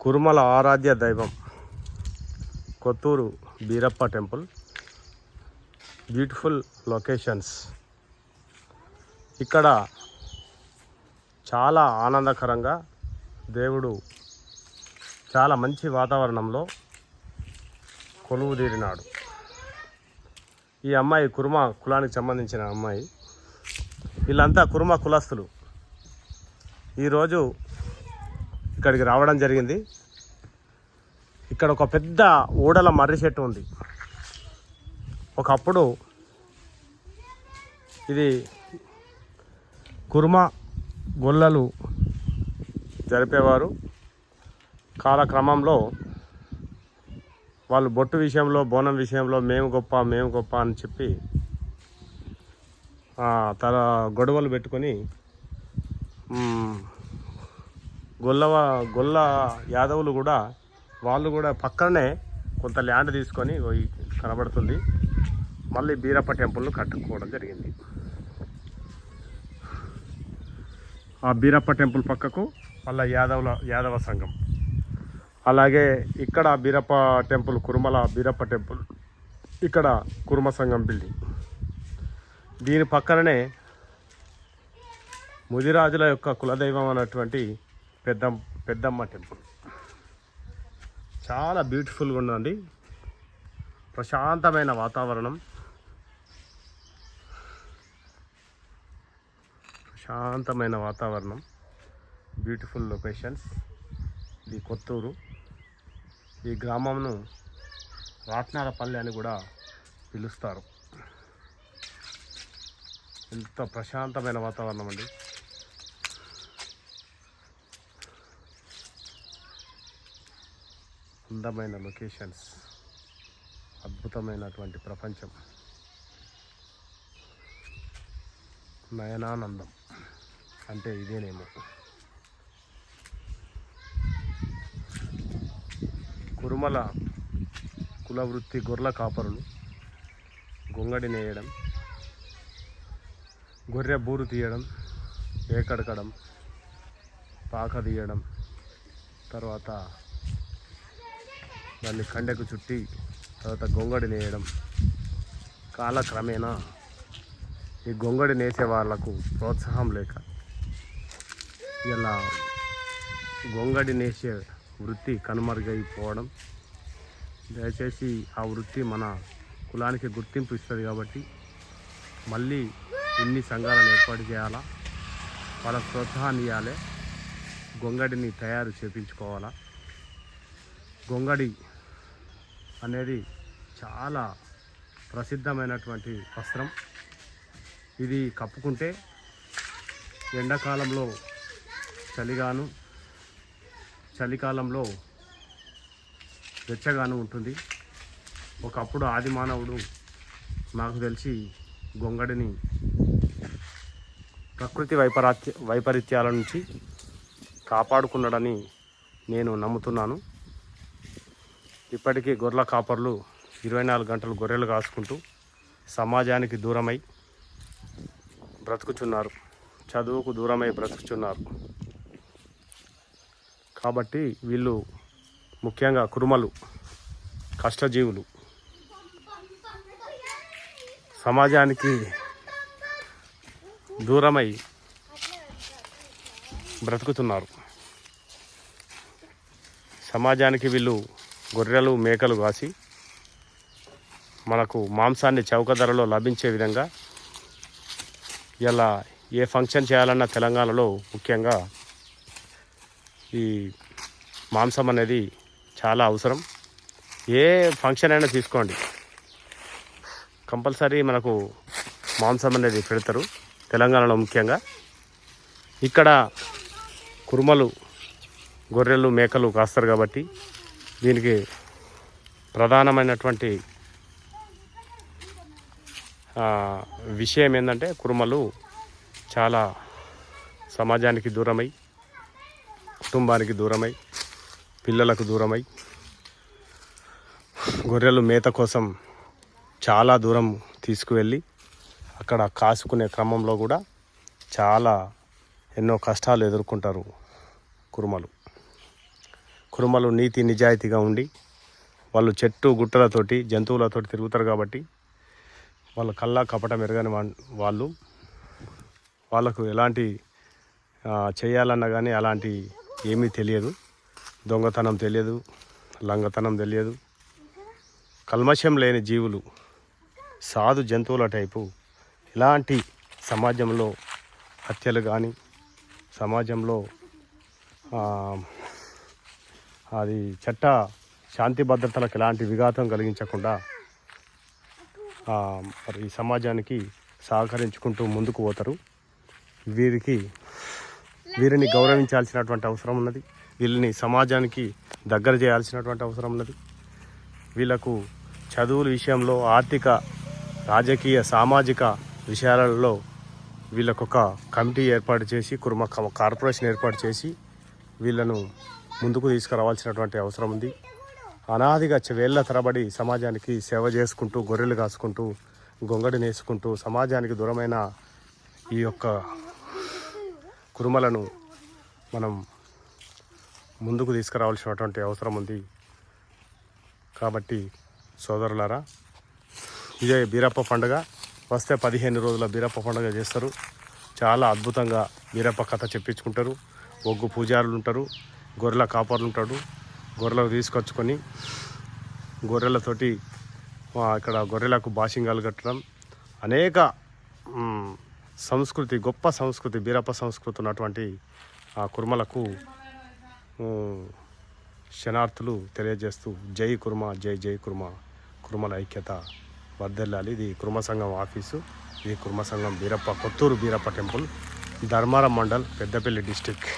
కురుమల ఆరాధ్య దైవం Kothuru Beerappa temple. Beautiful locations. ఇక్కడ చాలా ఆనందకరంగా దేవుడు చాలా మంచి వాతావరణంలో కొలువుదీరినాడు. ఈ అమ్మాయి కురుమ కులానికి సంబంధించిన అమ్మాయి. వీళ్ళంతా కురుమ కులస్తులు. ఈరోజు ఇక్కడికి రావడం జరిగింది. ఇక్కడ ఒక పెద్ద ఊడల మర్రి చెట్టు ఉంది. ఒకప్పుడు ఇది కురుమ గొల్లలు జరిపేవారు. కాలక్రమంలో వాళ్ళు బొట్టు విషయంలో, బోనం విషయంలో మేము గొప్ప అని చెప్పి తల గొడవలు పెట్టుకొని గొల్ల యాదవులు కూడా వాళ్ళు కూడా పక్కనే కొంత ల్యాండ్ తీసుకొని కనబడుతుంది. మళ్ళీ బీరప్ప టెంపుల్ను కట్టుకోవడం జరిగింది. ఆ బీరప్ప టెంపుల్ పక్కకు మళ్ళీ యాదవ సంఘం. అలాగే ఇక్కడ బీరప్ప టెంపుల్, కురుమల బీరప్ప టెంపుల్, ఇక్కడ కురుమ సంఘం బిల్డింగ్. దీని పక్కననే ముదిరాజుల యొక్క కులదైవం అన్నటువంటి పెద్దమ్మ టెంపుల్. చాలా బ్యూటిఫుల్గా ఉందండి. ప్రశాంతమైన వాతావరణం, బ్యూటిఫుల్ లొకేషన్స్. ఇది కొత్తూరు. ఈ గ్రామంను రాట్నారపల్లి అని కూడా పిలుస్తారు. ఎంత ప్రశాంతమైన వాతావరణం అండి. అందమైన లొకేషన్స్, అద్భుతమైనటువంటి ప్రపంచం, నయనానందం అంటే ఇదేనేమో. కురుమల కుల వృత్తి గొర్రెల కాపరులు గొంగడి నేయడం, గొర్రె బూరు తీయడం, ఏకడకడం, పాక తీయడం, తర్వాత దాన్ని కండెకు చుట్టి తర్వాత గొంగడి నేయడం. కాలక్రమేణా ఈ గొంగడి నేసే వాళ్లకు ప్రోత్సాహం లేక ఇలా గొంగడి నేసే వృత్తి కనుమరుగైపోవడం. దయచేసి ఆ వృత్తి మన కులానికి గుర్తింపు ఇస్తుంది కాబట్టి మళ్ళీ ఇన్ని సంఘాలను ఏర్పాటు చేయాలా, వాళ్ళకు ప్రోత్సాహాన్ని ఇవ్వాలి, గొంగడిని తయారు చేయించుకోవాలా. గొంగడి అనేది చాలా ప్రసిద్ధమైనటువంటి వస్త్రం. ఇది కప్పుకుంటే ఎండాకాలంలో చలిగాను, చలికాలంలో వెచ్చగాను ఉంటుంది. ఒకప్పుడు ఆది మానవుడు నాకు తెలిసి గొంగడిని ప్రకృతి వైపరీత్యాల నుంచి కాపాడుకున్నాడని నేను నమ్ముతున్నాను. ఇప్పటికీ గొర్రెల కాపర్లు 24 గంటలు గొర్రెలు కాసుకుంటూ సమాజానికి దూరమై బ్రతుకుచున్నారు, చదువుకు దూరమై బ్రతుకుచున్నారు. కాబట్టి వీళ్ళు ముఖ్యంగా కురుమలు కష్టజీవులు, సమాజానికి దూరమై బ్రతుకుతున్నారు. సమాజానికి వీళ్ళు గొర్రెలు, మేకలు కాసి మనకు మాంసాన్ని చౌక ధరలో లభించే విధంగా ఇలా ఏ ఫంక్షన్ చేయాలన్నా తెలంగాణలో ముఖ్యంగా ఈ మాంసం అనేది చాలా అవసరం. ఏ ఫంక్షన్ అయినా తీసుకోండి, కంపల్సరీ మనకు మాంసం అనేది పెడతారు తెలంగాణలో. ముఖ్యంగా ఇక్కడ కురుమలు గొర్రెలు, మేకలు కాస్తారు కాబట్టి దీనికి ప్రధానమైనటువంటి విషయం ఏంటంటే కురుమలు చాలా సమాజానికి దూరమై, కుటుంబానికి దూరమై, పిల్లలకు దూరమై గొర్రెలు మేత కోసం చాలా దూరం తీసుకువెళ్ళి అక్కడ కాసుకునే క్రమంలో కూడా చాలా ఎన్నో కష్టాలు ఎదుర్కొంటారు కురుమలు. కురుమలు నీతి నిజాయితీగా ఉండి వాళ్ళు చెట్టు గుట్టలతోటి జంతువులతోటి తిరుగుతారు కాబట్టి వాళ్ళ కల్లా కపటం ఎరగని వాళ్ళకు ఎలాంటి చేయాలన్నా కానీ అలాంటి ఏమీ తెలియదు. దొంగతనం తెలియదు, లంగతనం తెలియదు. కల్మషం లేని జీవులు, సాధు జంతువుల టైపు. ఇలాంటి సమాజంలో హత్యలు కానీ సమాజంలో అది చట్ట శాంతి భద్రతలకు ఎలాంటి విఘాతం కలిగించకుండా మరి ఈ సమాజానికి సహకరించుకుంటూ ముందుకు పోతారు. వీరిని గౌరవించాల్సినటువంటి అవసరం ఉన్నది. వీళ్ళని సమాజానికి దగ్గర చేయాల్సినటువంటి అవసరం ఉన్నది. వీళ్ళకు చదువుల విషయంలో, ఆర్థిక, రాజకీయ, సామాజిక విషయాలలో వీళ్ళకొక కమిటీ ఏర్పాటు చేసి, కుర్మ కార్పొరేషన్ ఏర్పాటు చేసి వీళ్ళను ముందుకు తీసుకురావాల్సినటువంటి అవసరం ఉంది. అనాదిగా వేళ్ల తరబడి సమాజానికి సేవ చేసుకుంటూ, గొర్రెలు కాసుకుంటూ, గొంగడి నేసుకుంటూ సమాజానికి దూరమైన ఈ యొక్క కురుమలను మనం ముందుకు తీసుకురావాల్సినటువంటి అవసరం ఉంది. కాబట్టి సోదరులారా, ఇదే బీరప్ప పండుగ వస్తే 15 రోజుల బీరప్ప పండుగ చేస్తారు. చాలా అద్భుతంగా బీరప్ప కథ చెప్పించుకుంటారు. ఒగ్గు పూజారులు ఉంటారు, గొర్రెల కాపర్లు ఉంటాడు. గొర్రెలకు తీసుకొచ్చుకొని గొర్రెలతోటి ఇక్కడ గొర్రెలకు బాషింగాలు కట్టడం, అనేక సంస్కృతి, గొప్ప సంస్కృతి, బీరప్ప సంస్కృతి ఉన్నటువంటి ఆ కుర్మలకు శనార్థులు తెలియజేస్తూ జై కుర్మ, జై జై కుర్మ, కుర్మల ఐక్యత వర్ధిల్లాలి. ఇది కుర్మ సంఘం ఆఫీసు. ఇది కుర్మ సంఘం బీరప్ప, కొత్తూరు బీరప్ప టెంపుల్, ధర్మారం మండల్, పెద్దపల్లి డిస్టిక్.